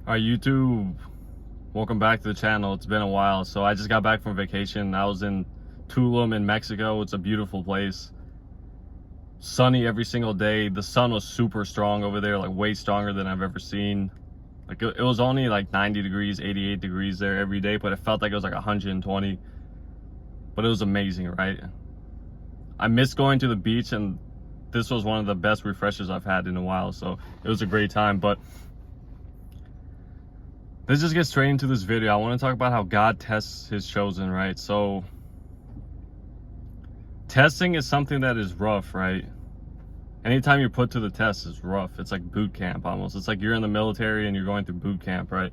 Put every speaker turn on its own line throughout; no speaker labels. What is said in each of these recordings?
Alright, YouTube, welcome back to the channel. It's been a while. So I just got back from vacation. I was in Tulum in Mexico. It's a beautiful place. Sunny every single day. The sun was super strong over there, like way stronger than I've ever seen. Like it was only like 90 degrees, 88 degrees there every day, but it felt like it was like 120. But it was amazing, right? I miss going to the beach, and this was one of the best refreshers I've had in a while. So it was a great time. But let's just get straight into this video. I want to talk about how God tests his chosen, right? So testing is something that is rough, right? Anytime you're put to the test is rough. It's like boot camp almost. It's like you're in the military and you're going through boot camp, right?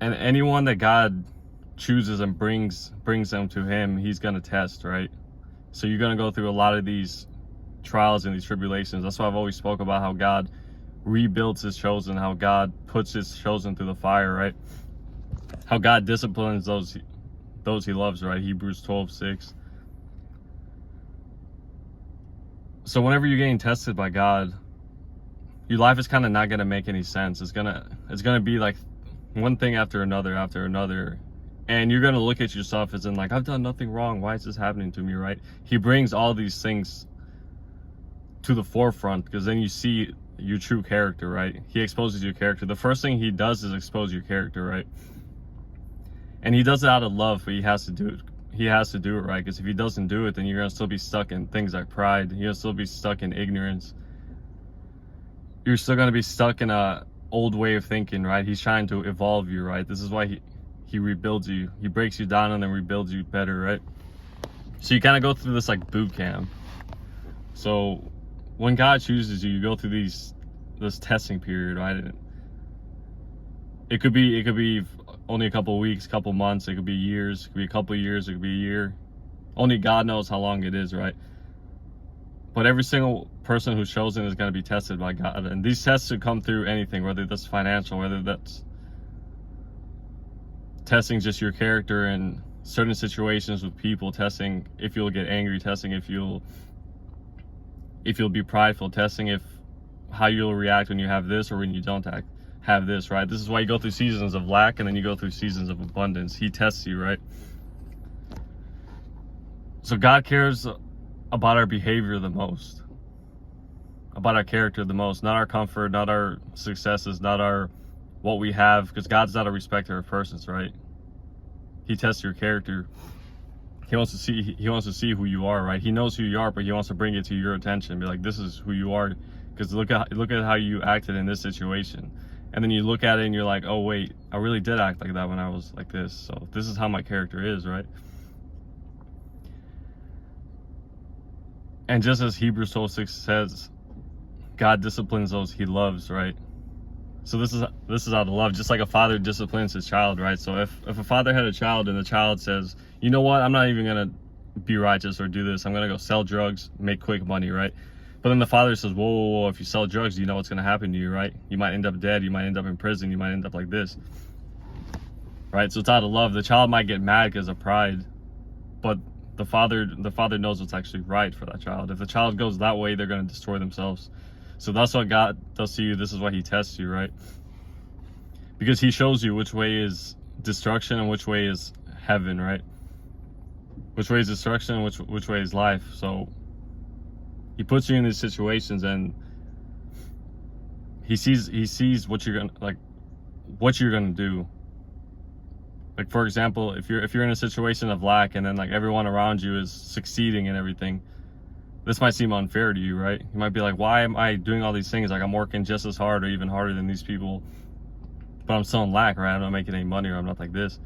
And anyone that God chooses and brings them to him, he's going to test, right? So you're going to go through a lot of these trials and these tribulations. That's why I've always spoke about how God rebuilds his chosen, how God puts his chosen through the fire, right? How God disciplines those he loves, right? Hebrews 12:6. So whenever you're getting tested by God, your life is kind of not going to make any sense. It's gonna be like one thing after another, and you're going to look at yourself as in like, I've done nothing wrong. Why is this happening to me, right? He brings all these things to the forefront because then you see your true character, right? He exposes your character. The first thing he does is expose your character, right? And he does it out of love, but he has to do it. He has to do it, right? Because if he doesn't do it, then you're going to still be stuck in things like pride. You're going to still be stuck in ignorance. You're still going to be stuck in a old way of thinking, right? He's trying to evolve you, right? This is why he rebuilds you. He breaks you down and then rebuilds you better, right? So you kind of go through this like boot camp. So when God chooses you, you go through this testing period, right? It could be only a couple of weeks, couple months. It could be years. It could be a couple of years. It could be a year. Only God knows how long it is, right? But every single person who's chosen is going to be tested by God, and these tests should come through anything, whether that's financial, whether that's testing just your character in certain situations with people, testing if you'll get angry, testing if you'll be prideful, testing how you'll react when you have this or when you don't have this, right? This is why you go through seasons of lack and then you go through seasons of abundance. He tests you, right? So God cares about our behavior the most, about our character the most, not our comfort, not our successes, not what we have, because God's not a respecter of persons, right? He tests your character. He wants to see who you are, right? He knows who you are, but he wants to bring it to your attention. Be like, this is who you are, because look at how you acted in this situation. And then you look at it and you're like, oh wait, I really did act like that when I was like this. So this is how my character is, right? And just as Hebrews 12:6 says, God disciplines those he loves, right? So this is out of love, just like a father disciplines his child, right? So if a father had a child and the child says, you know what, I'm not even gonna be righteous or do this, I'm gonna go sell drugs, make quick money, right? But then the father says, whoa, if you sell drugs, you know what's gonna happen to you, right? You might end up dead, you might end up in prison, you might end up like this, right? So it's out of love. The child might get mad because of pride, but the father knows what's actually right for that child. If the child goes that way, they're gonna destroy themselves. So that's what God does to you. This is why he tests you, right? Because he shows you which way is destruction and which way is heaven, right? Which way is destruction and which way is life. So he puts you in these situations and he sees what you're gonna do. Like, for example, if you're in a situation of lack and then like everyone around you is succeeding and everything, this might seem unfair to you, right? You might be like, why am I doing all these things? Like, I'm working just as hard or even harder than these people, but I'm still in lack, right? I'm not making any money, or I'm not like this.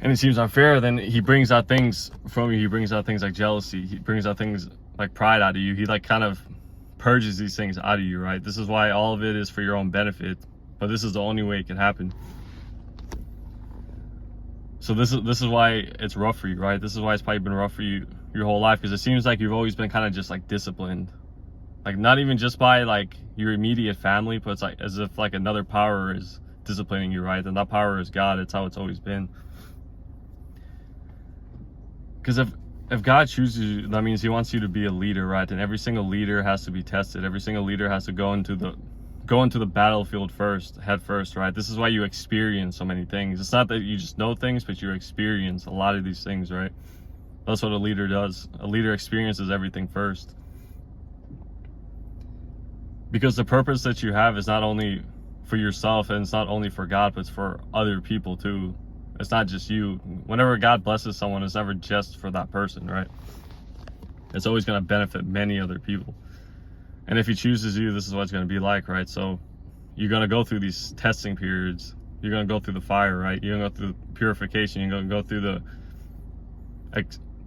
And it seems unfair. Then he brings out things from you. He brings out things like jealousy. He brings out things like pride out of you. He like kind of purges these things out of you, right? This is why all of it is for your own benefit, but this is the only way it can happen. So this is why it's rough for you, right? This is why it's probably been rough for you your whole life, because it seems like you've always been kind of just like disciplined, like not even just by like your immediate family, but it's like as if like another power is disciplining you, right? And that power is God. It's how it's always been. Because if God chooses you, that means he wants you to be a leader, right? And every single leader has to be tested. Every single leader has to go into go into the battlefield head first, right? This is why you experience so many things. It's not that you just know things, but you experience a lot of these things, right? That's what a leader does. A leader experiences everything first. Because the purpose that you have is not only for yourself, and it's not only for God, but it's for other people too. It's not just you. Whenever God blesses someone, it's never just for that person, right? It's always going to benefit many other people. And if he chooses you, this is what it's going to be like, right? So you're going to go through these testing periods. You're going to go through the fire, right? You're going to go through purification. You're going to go through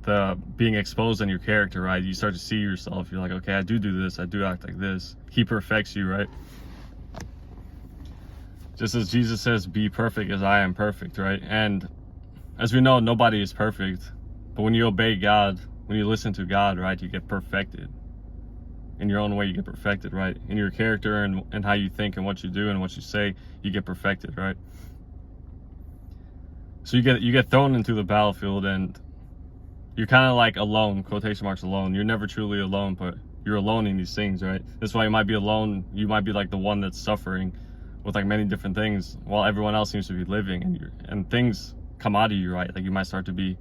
the being exposed in your character, right? You start to see yourself. You're like, okay, I do this. I do act like this. He perfects you, right? Just as Jesus says, be perfect as I am perfect, right? And as we know, nobody is perfect. But when you obey God, when you listen to God, right, you get perfected. In your own way, you get perfected, right? In your character and how you think and what you do and what you say, you get perfected, right? So you get thrown into the battlefield, and you're kind of like alone, quotation marks alone. You're never truly alone, but you're alone in these things, right? That's why you might be alone. You might be like the one that's suffering with like many different things while everyone else seems to be living, and things come out of you, right? Like you might start to feel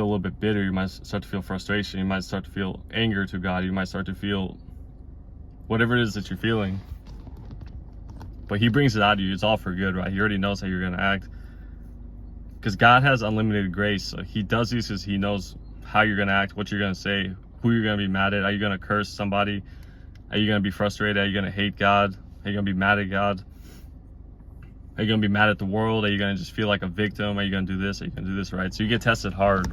a little bit bitter. You might start to feel frustration. You might start to feel anger to God. You might start to feel whatever it is that you're feeling. But he brings it out of you. It's all for good, right? He already knows how you're going to act. Because God has unlimited grace. So he does these because he knows how you're going to act, what you're going to say, who you're going to be mad at. Are you going to curse somebody? Are you going to be frustrated? Are you going to hate God? Are you going to be mad at God? Are you going to be mad at the world? Are you going to just feel like a victim? Are you going to do this? Are you going to do this, right? So you get tested hard.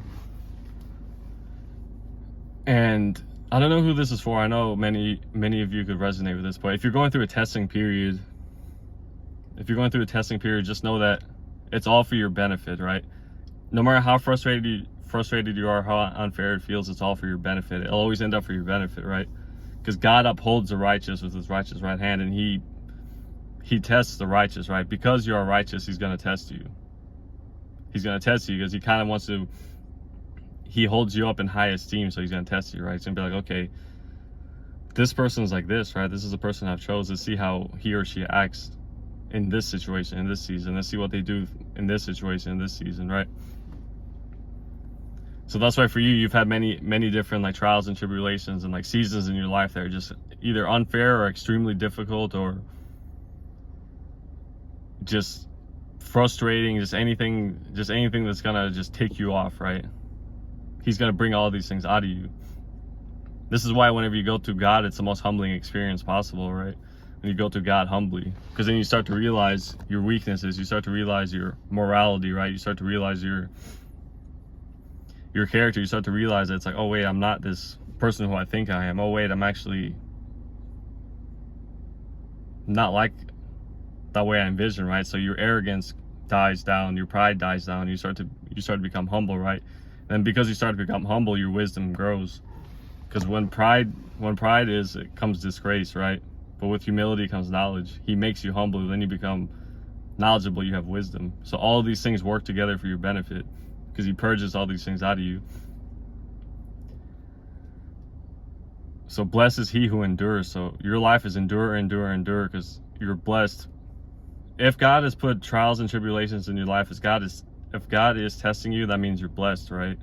And I don't know who this is for. I know many of you could resonate with this, but if you're going through a testing period, just know that it's all for your benefit, right? No matter how frustrated you are, how unfair it feels, it's all for your benefit. It'll always end up for your benefit, right? Because God upholds the righteous with his righteous right hand, and he tests the righteous, right? Because you are righteous, he's going to test you. He's going to test you because he kind of wants to, he holds you up in high esteem, so he's going to test you, right? He's going to be like, okay, this person's like this, right? This is the person I've chosen. Let's see how he or she acts in this situation, in this season. Let's see what they do in this situation, in this season, right? So that's why for you, you've had many different like trials and tribulations and like seasons in your life that are just either unfair or extremely difficult or just frustrating, just anything that's gonna just take you off, right? He's gonna bring all these things out of you. This is why whenever you go to God, it's the most humbling experience possible, right? When you go to God humbly, because then you start to realize your weaknesses, you start to realize your morality, right? You start to realize your character. You start to realize that it's like, oh wait, I'm not this person who I think I am. Oh wait, I'm actually not like that way I envision, right? So your arrogance dies down, your pride dies down, you start to become humble, right? And because you start to become humble, your wisdom grows. Because when pride is, it comes disgrace, right? But with humility comes knowledge. He makes you humble, then you become knowledgeable, you have wisdom. So all of these things work together for your benefit because he purges all these things out of you. So blessed is he who endures. So your life is endure because you're blessed. If God has put trials and tribulations in your life, if God is testing you, that means you're blessed, right?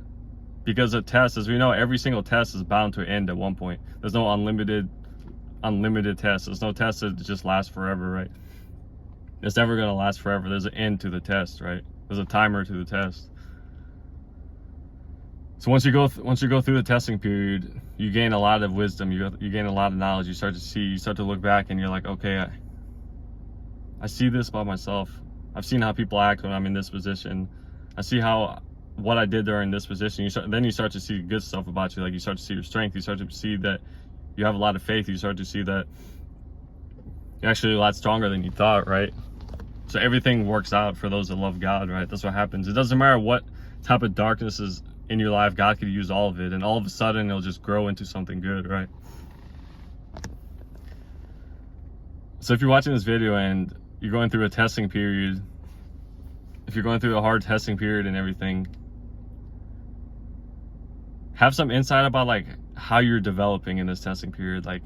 Because a test, as we know, every single test is bound to end at one point. There's no unlimited test. There's no test that just lasts forever, right? It's never going to last forever. There's an end to the test, right? There's a timer to the test. So once you go through the testing period, you gain a lot of wisdom. You gain a lot of knowledge. You start to look back, and you're like, okay, I see this about myself. I've seen how people act when I'm in this position. I see what I did during this position. Then you start to see good stuff about you. Like you start to see your strength. You start to see that you have a lot of faith. You start to see that you're actually a lot stronger than you thought, right? So everything works out for those that love God, right? That's what happens. It doesn't matter what type of darkness is in your life. God could use all of it, and all of a sudden it'll just grow into something good, right? So if you're watching this video and you're going through a testing period, if you're going through a hard testing period and everything, have some insight about like how you're developing in this testing period. Like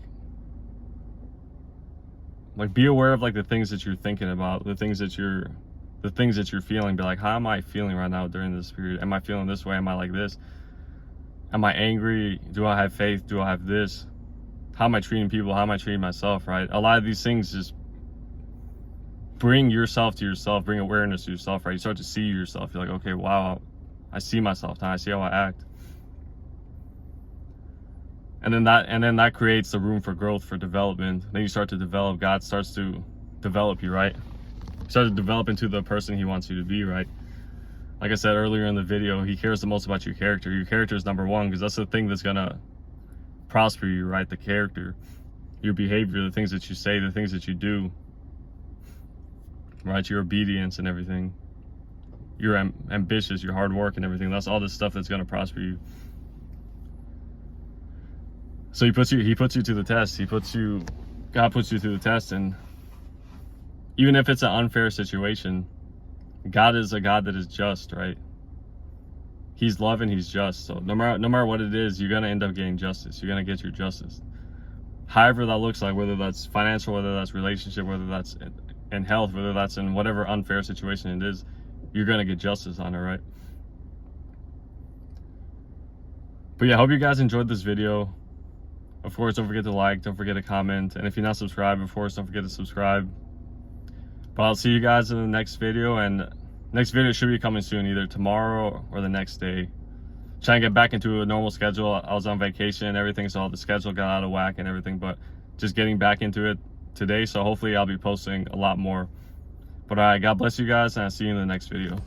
like be aware of like the things that you're thinking about, the things that you're feeling. Be like, how am I feeling right now during this period? Am I feeling this way? Am I like this? Am I angry? Do I have faith? Do I have this? How am I treating people? How am I treating myself, right? A lot of these things just bring yourself to yourself, bring awareness to yourself, right? You start to see yourself. You're like, okay, wow, I see myself now. I see how I act. And then that creates the room for growth, for development. Then you start to develop. God starts to develop you, right? You start to develop into the person he wants you to be, right? Like I said earlier in the video, he cares the most about your character. Your character is number one, because that's the thing that's gonna prosper you, right? The character, your behavior, the things that you say, the things that you do, right? Your obedience and everything. You're ambitious, your hard work and everything. That's all this stuff that's gonna prosper you. So he puts you to the test. God puts you through the test, and even if it's an unfair situation, God is a God that is just, right? He's love and he's just. So no matter what it is, you're gonna end up getting justice. You're gonna get your justice. However that looks like, whether that's financial, whether that's relationship, whether that's in health, whether that's in whatever unfair situation it is, you're gonna get justice on it, right? But yeah, I hope you guys enjoyed this video. Of course, don't forget to like, don't forget to comment, and if you're not subscribed, of course, don't forget to subscribe. But I'll see you guys in the next video, and next video should be coming soon, either tomorrow or the next day. Trying to get back into a normal schedule. I was on vacation and everything, so the schedule got out of whack and everything, but just getting back into it today, so hopefully I'll be posting a lot more. But all right, God bless you guys, and I'll see you in the next video.